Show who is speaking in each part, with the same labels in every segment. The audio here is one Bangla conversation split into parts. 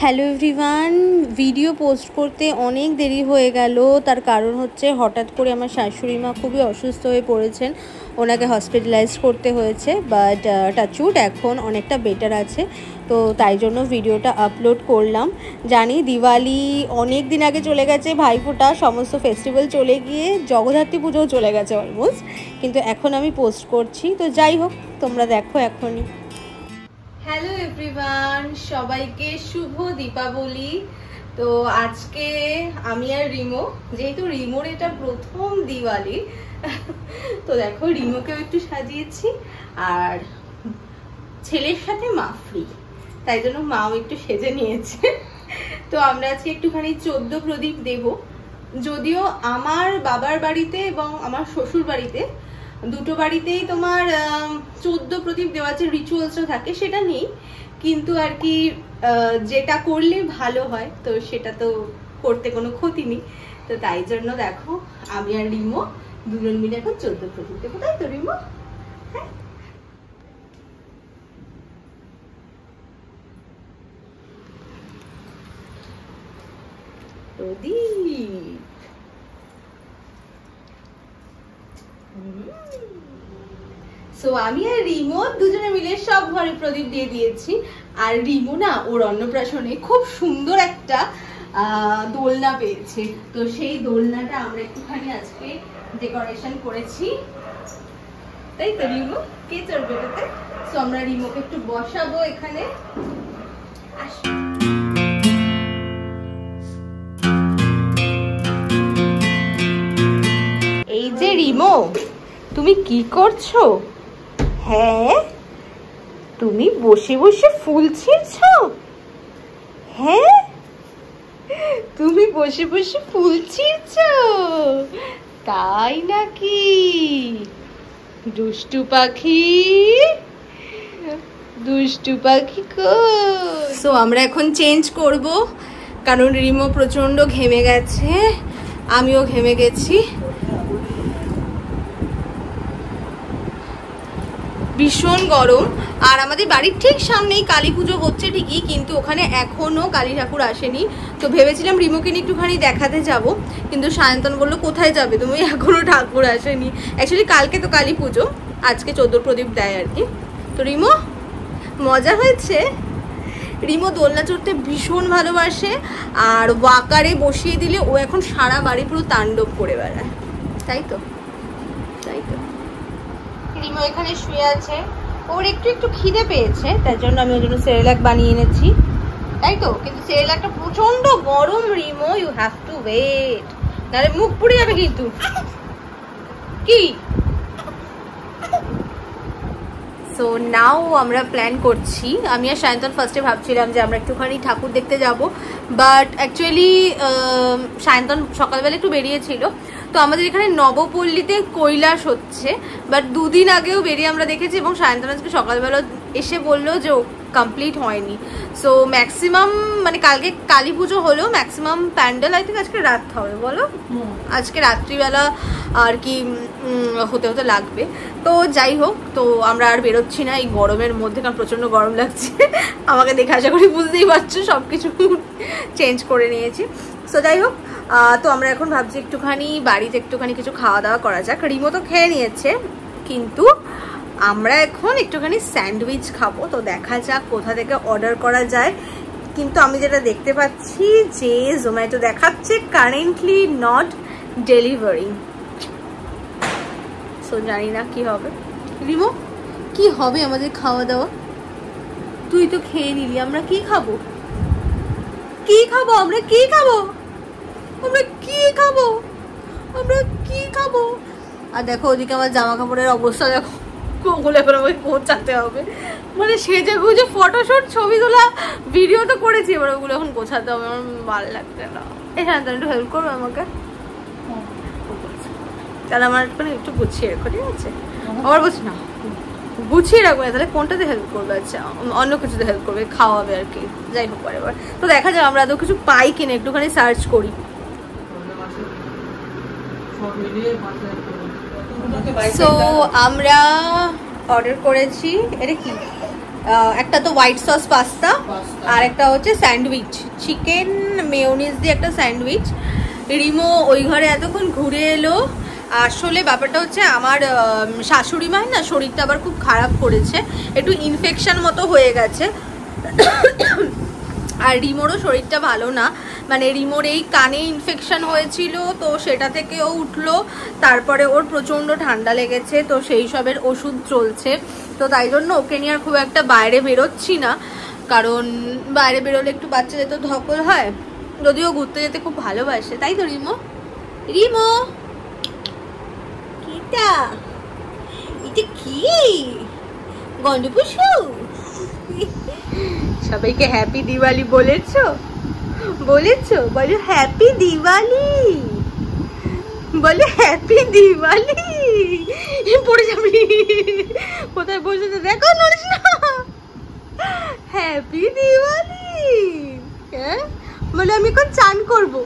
Speaker 1: হ্যালো এভরিওয়ান, ভিডিও পোস্ট করতে অনেক দেরি হয়ে গেল। তার কারণ হচ্ছে হঠাৎ করে আমার শাশুড়ি মা খুবই অসুস্থ হয়ে পড়েছেন, ওনাকে হসপিটালাইজ করতে হয়েছে। বাট টাচউড এখন অনেকটা বেটার আছে, তো তাই জন্য ভিডিওটা আপলোড করলাম। জানি দিওয়ালি অনেক দিন আগে চলে গেছে, ভাইফোঁটা সমস্ত ফেস্টিভ্যাল চলে গিয়ে জগদ্ধাত্রী পুজোও চলে গেছে অলমোস্ট, কিন্তু এখন আমি পোস্ট করছি। তো যাই হোক, তোমরা দেখো এখনই। হ্যালো এভরিওয়ান, সবাইকে শুভ দীপাবলি। তো আজকে আমি আর রিমো, যেহেতু রিমোর এটা প্রথম দিওয়ালি, তো দেখো রিমোকেও একটু সাজিয়েছি, আর ছেলের সাথে মা ফ্রি, তাই জন্য মাও একটু সেজে নিয়েছে। তো আমরা আজকে একটুখানি 14 প্রদীপ দেব। যদিও আমার বাবার বাড়িতে এবং আমার শ্বশুর বাড়িতে দুটো বাড়িতেই তোমার 14 প্রদীপ দেওয়ার যে রিচুয়ালসটা থাকে সেটা নেই, কিন্তু আর কি যেটা করলে ভালো হয় তো সেটা তো করতে কোনো ক্ষতি নেই। তো তাই জন্য দেখো আমি আর রিমো দুজন মিলে এখন 14 প্রদীপ দেবো, তাই তো রিমো? হ্যাঁ, প্রদীপ। সো আমি আর রিমো দুজনে মিলে সব ঘরে প্রদীপ দিয়ে দিয়েছি। আর রিমো না ওর অন্নপ্রাশনে খুব সুন্দর একটা দোলনা পেয়েছে, তো সেই দোলনাটা আমরা একটুখানি আজকে ডেকোরেশন করেছি, তাই তো রিমো? কে চড়বে এটাতে? সো আমরা রিমোকে একটু বসাবো এখানে। এই যে রিমো, তুমি কি করছো? হ্যাঁ, তুমি বসে বসে ফুল ছিঁড়ছো? হ্যাঁ, তুমি বসে বসে ফুল ছিঁড়ছো, তাই নাকি? দুষ্টু পাখি, দুষ্টু পাখি কই? সো আমরা এখন চেঞ্জ করব, কারণ রিমো প্রচন্ড ঘেমে গেছে, আমিও ঘেমে গেছি, ভীষণ গরম। আর আমাদের বাড়ির ঠিক সামনেই কালী পুজো হচ্ছে ঠিকই, কিন্তু ওখানে এখনো কালী ঠাকুর আসেনি। তো ভেবেছিলাম রিমোকে নিয়ে একটুখানি দেখাতে যাব, কিন্তু সায়ন্তন বললো কোথায় যাবে তুমি, এখনো ঠাকুর আসেনি। অ্যাকচুয়ালি কালকে তো কালী পুজো, আজকে 14 প্রদীপ দেয় আর কি। তো রিমো, মজা হয়েছে? রিমো দোলনা চড়তে ভীষণ ভালোবাসে, আর ওয়াকারে বসিয়ে দিলে ও এখন সারা বাড়ি পুরো তাণ্ডব করে বেড়ায়, তাই তো? তাই তো। রিমো এখানে শুয়ে আছে, ওর একটু একটু খিদে পেয়েছে, তার জন্য আমি ওর জন্য সেরেলাক বানিয়ে এনেছি, তাই তো? কিন্তু সেরেলাকটা প্রচন্ড গরম Rimo, you have to wait, নাহলে মুখ পুড়ে যাবে কিন্তু। কি? সো নাও আমরা প্ল্যান করছি, আমি আর সায়ন্তন ফার্স্টে ভাবছিলাম যে আমরা একটুখানি ঠাকুর দেখতে যাব, বাট অ্যাকচুয়ালি সায়ন্তন সকালবেলা একটু বেরিয়েছিল। তো আমাদের এখানে নবপল্লীতে কৈলাস হচ্ছে, বাট দুদিন আগেও বেরিয়ে আমরা দেখেছি, এবং সায়ন্তন আজকে সকালবেলা এসে বললো যে কমপ্লিট হয়নি। সো ম্যাক্সিমাম মানে কালকে কালী পুজো হলো, ম্যাক্সিমাম প্যান্ডেল আই থিঙ্ক আজকে রাত হবে, বলো? আজকে রাত্রিবেলা আর কি হতে হতে লাগবে। তো যাই হোক, তো আমরা আর বেরোচ্ছি না এই গরমের মধ্যে, কারণ প্রচণ্ড গরম লাগছে। আমাকে দেখে আশা করি বুঝতেই পারছো সব কিছু চেঞ্জ করে নিয়েছি। সো যাই হোক, তো আমরা এখন ভাবছি একটুখানি বাড়িতে একটুখানি কিছু খাওয়া দাওয়া করা যাক। রিমো তো খেয়ে নিয়েছে, কিন্তু আমরা এখন একটুখানি স্যান্ডউইচ খাবো। তো দেখা যাক কোথা থেকে অর্ডার করা যায়, কিন্তু আমি যেটা দেখতে পাচ্ছি যে জোম্যাটো দেখাচ্ছে কারেন্টলি নট ডেলিভারিং। সো জানি না কি হবে। রিমো, কি হবে আমাদের খাওয়া দাওয়া? তুই তো খেয়ে নিলি, আমরা কি খাবো? কি খাবো আমরা? কি খাবো আমরা? কি খাবো আমরা? কি খাবো? আর দেখো ওদিকে আমার জামা কাপড়ের অবস্থা দেখো, ওগুলো এখন আমাকে পৌঁছাতে হবে, মানে সেজে গুজে ফটোশুট ছবি তোলা ভিডিও তো করেছি, এবার ওগুলো এখন গোছাতে হবে, আমার ভালো লাগছে না। এখানে তো একটু হেল্প করবে আমাকে, তাহলে আমার একটু গুছিয়ে রেখো, ঠিক আছে? আবার বলছি না গুছিয়ে রাখবো না, তাহলে কোনটাতে হেল্প করবে? আচ্ছা, অন্য কিছুতে হেল্প করবে, খাওয়াবে আর কি। যাই হোক এবার তো দেখা যায় আমরা আদৌ কিছু পাই কিনা, একটুখানি সার্চ করি। সো আমরা অর্ডার করেছি, এটা কি একটা তো হোয়াইট সস পাস্তা আর একটা হচ্ছে স্যান্ডউইচ, চিকেন মেয়োনিজ দিয়ে একটা স্যান্ডউইচ। রিমো ওই ঘরে এতক্ষণ ঘুরে এলো। আসলে ব্যাপারটা হচ্ছে আমার শাশুড়ি মায়ের না শরীরটা আবার খুব খারাপ করেছে, একটু ইনফেকশন মতো হয়ে গেছে। আর রিমোরও শরীরটা ভালো না, মানে রিমোর এই কানে ইনফেকশন হয়েছিল, তো সেটা থেকে ও উঠলো। তারপরে ওর প্রচণ্ড ঠান্ডা লেগেছে, তো সেই সবের ওষুধ চলছে। তো তাই জন্য ওকে নিয়ে আর খুব একটা বাইরে বেরোচ্ছি না, কারণ বাইরে বেরোলে একটু বাচ্চাদের তো ধকল হয়, যদিও ঘুরতে যেতে খুব ভালোবাসে। তাই তো রিমো? রিমো কিটা এটা কি গন্ধপুষু? সবাইকে হ্যাপি দিওয়ালি বলেছো? বলেছো? বলো হ্যাপি দিওয়ালি, বলো হ্যাপি দিওয়ালি। পড়ে যাবি, কোথায় বসেছে দেখো, নড়িস না। হ্যাপি দিওয়ালি। হ্যাঁ বলে আমি এখন চান করবো,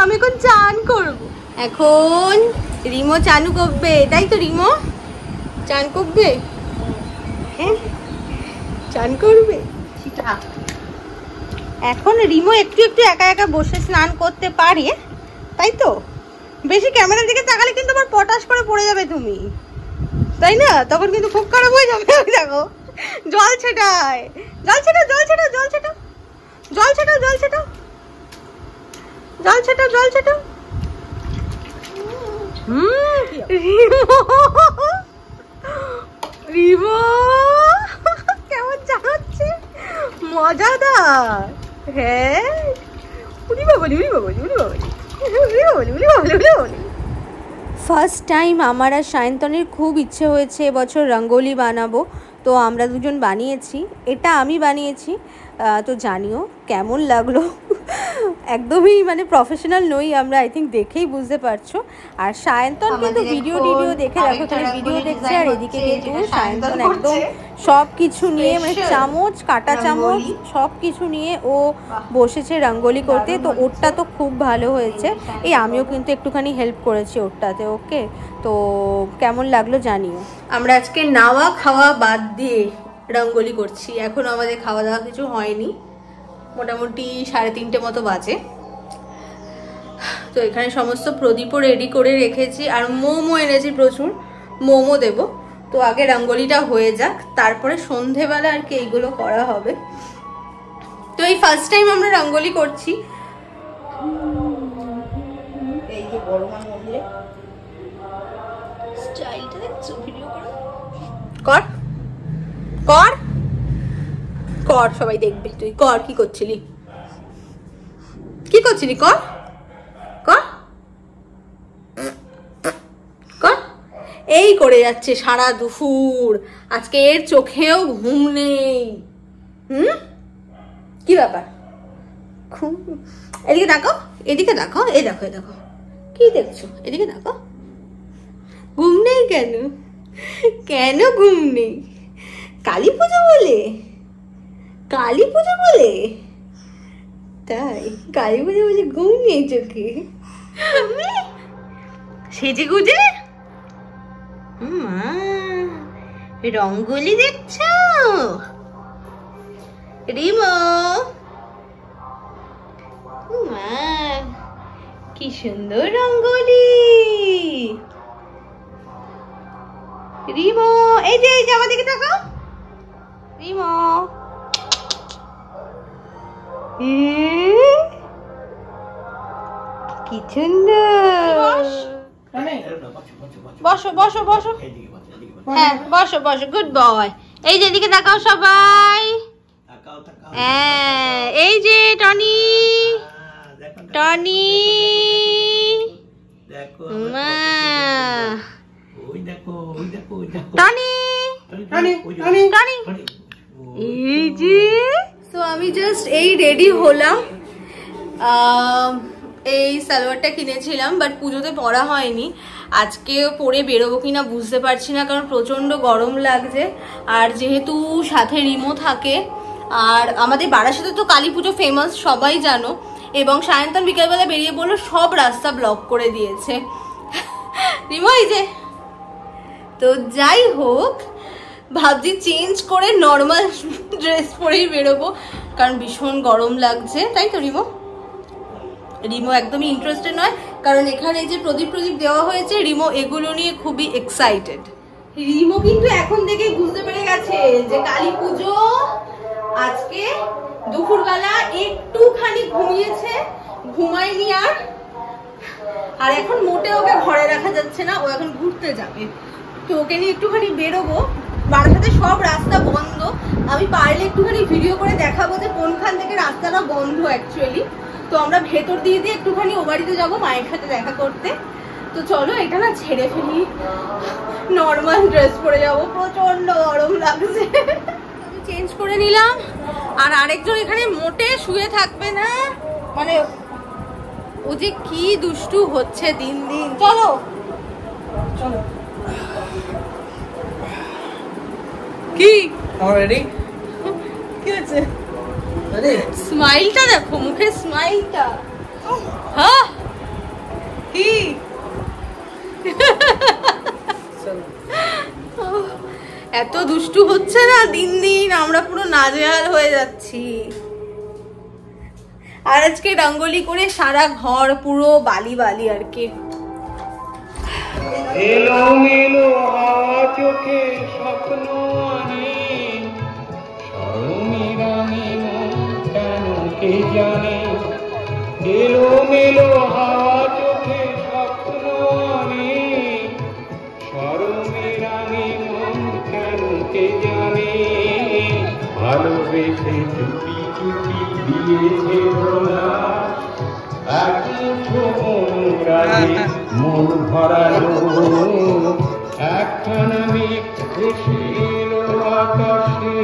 Speaker 1: আমি এখন চান করবো। এখন রিমো চানু করবে, তাই তো রিমো? চান করবে? হ্যাঁ চান করবে। এখন রিমো একটু একটু একা একা বসে স্নান করতে পারে, তাই তো? বেশি ক্যামেরার দিকে তাকালে কিন্তু আবার পটাশ করে পড়ে যাবে তুমি, তাই না? তখন কিন্তু খুব খারাপ হয়ে যাবে। দেখো জল ছেটায়, জল ছেটাও, জল ছেটাও, জল ছেটাও, জল ছেটাও, জল ছেটাও, জল ছেটাও, জল ছেটাও। রিমো কেমন চালাচ্ছে, মজাদার। হ্যাঁ উড়ি বাবলি, উড়ি বাবলি, উড়ি বাবলি, উড়ি বাবলি, উড়ি বাবলি, উড়ি বাবলি। ফার্স্ট টাইম আমার আর সায়ন্তনের খুব ইচ্ছে হয়েছে এবছর রঙ্গোলি বানাবো, তো আমরা দুজন বানিয়েছি। এটা আমি বানিয়েছি, তো জানিও কেমন লাগলো। একদমই মানে প্রফেশনাল নই আমরা, আই থিঙ্ক দেখেই বুঝতে পারছো। আর সায়ন্তন কিন্তু ভিডিও দেখে দেখো তুমি ভিডিও দেখছে, আর এদিকে কিন্তু সায়ন্তন একদম সব কিছু নিয়ে মানে চামচ, কাটা চামচ সব কিছু নিয়ে ও বসেছে রঙ্গোলি করতে। তো ওরটা তো খুব ভালো হয়েছে, এই আমিও কিন্তু একটুখানি হেল্প করেছি ওরটাতে। ওকে, তো কেমন লাগলো জানিও। আমরা আজকে নাওয়া খাওয়া বাদ দিয়ে রঙ্গোলি করছি, এখনো আমাদের খাওয়া দাওয়া কিছু হয়নি, মোটামুটি 3:30 মতো বাজে। তো এখানে সমস্ত প্রদীপও রেডি করে রেখেছি, আর মোমো এনেছি প্রচুর, মোমো দেব। তো আগে রঙ্গোলিটা হয়ে যাক, তারপরে সন্ধেবেলা আর কি এইগুলো করা হবে। তো এই ফার্স্ট টাইম আমরা রঙ্গোলি করছি। এই যে বড়মার মন্দিরে স্টাইলটা দেখছো, ভিডিও কর কর কর, সবাই দেখবে। তুই কর, কি করছিলি, কি করছিলি, কর কর কর। এই করে যাচ্ছে সারা দুপুর, আজকে এর চোখেও ঘুম নেই। কি ব্যাপার, ঘুম? এদিকে দেখো, এদিকে দেখো, এই দেখো, এই দেখো, কি দেখছো, এদিকে দেখো। ঘুম নেই কেন? কেন ঘুম নেই? কালী পুজো বলে, কালী পুজো বলে, তাই কালী পুজো বলে ঘুম নেই চোখে? সেজে গুজে মা রঙ্গোলি দেখছ? রিমো মা কি সুন্দর রঙ্গোলি। রিমো এই যে আমার দিকে তাকাও, রিমো কি সুন্দর। বসো বসো বসো, হ্যাঁ বসো বসো, গুড বয়। এই যে এদিকে তাকাও সবাই, হ্যাঁ এই যে টনি, টনি মা, টনি টনি টনি, এই যে। তো আমি জাস্ট এই রেডি হলাম, এই সালোয়ারটা কিনেছিলাম বাট পুজোতে পরা হয়নি, আজকে পরে বেরোবো কিনা বুঝতে পারছি না, কারণ প্রচন্ড গরম লাগছে। আর যেহেতু সাথে রিমো থাকে, আর আমাদের বারাসাতে তো কালী পুজো ফেমাস সবাই জানো, এবং সায়ন্তন বিকালবেলা বেরিয়ে পড়লো, সব রাস্তা ব্লক করে দিয়েছে। রিমো এই যে, তো যাই হোক, ভাবছি চেঞ্জ করে নর্মাল ড্রেস পরেই বেরোবো, কারণ ভীষণ গরম লাগছে। তাই তো রিমো? রিমো একদমই ইন্টারেস্টেড নয়, কারণ এখানে যে প্রদীপ দেওয়া হয়েছে, রিমো এগুলো নিয়ে খুবই এক্সাইটেড। রিমো কিন্তু এখন থেকে বুঝতে পেরে গেছে যে কালী পুজো আজকে দুপুরবেলা একটুখানি ঘুমিয়েছে, ঘুমায়নি আর এখন মোটে ওকে ঘরে রাখা যাচ্ছে না, ও এখন ঘুরতে যাবে। তো ওকে নিয়ে একটুখানি বেরোবো, বারাসাতে সব রাস্তা বন্ধ। আমি পারলে একটুখানি ভিডিও করে দেখাবো যে কোনখান থেকে রাস্তাটা বন্ধ অ্যাকচুয়ালি। তো আমরা ভেতর দিয়ে একটুখানি ও বাড়িতে যাবো মায়ের সাথে দেখা করতে। তো চলো এটা না ছেড়ে ফেলি, নর্মাল ড্রেস পরে যাবো, প্রচন্ড গরম লাগছে। আমি চেঞ্জ করে নিলাম, আর আরেকজন এখানে মোটে শুয়ে থাকবে না, মানে ও যে কি দুষ্টু হচ্ছে দিন দিন। চলো চলো। কি
Speaker 2: অলরেডি
Speaker 1: কি হচ্ছে? স্মাইলটা দেখো, মুখের স্মাইলটা। হ্যাঁ কি এত দুষ্টু হচ্ছে না দিন দিন, আমরা পুরো নাজেহাল হয়ে যাচ্ছি। আর আজকে রঙ্গোলি করে সারা ঘর পুরো বালি বালি আর কি।
Speaker 3: এলো মেলো হাওয়া চোখে স্বপ্ন আনে, সরমিরামি মন কেন কে জানে। এলো মেলো হাওয়া চোখে স্বপ্ন আনে, সরমিরামি মন কেন কে জানে। ভালোবেসে চুপি চুপি দিয়েছে ধরা, এক মুঠো অনুরাগে মন ভরালো, একখানা মেঘ ভেসে এলো আকাশে।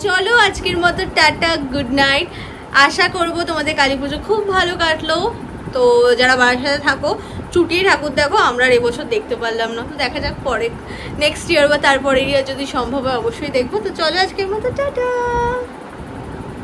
Speaker 1: চলো আজকের মতো টাটা, গুড নাইট। আশা করবো তোমাদের কালী পুজো খুব ভালো কাটলো। তো যারা বারাসাতে থাকো, চুটিয়ে ঠাকুর দেখো, আমরা এবছর দেখতে পারলাম না, তো দেখা যাক পরে নেক্সট ইয়ার বা তারপরে যদি সম্ভব হয় অবশ্যই দেখবো। তো চলো আজকের মতো টাটা।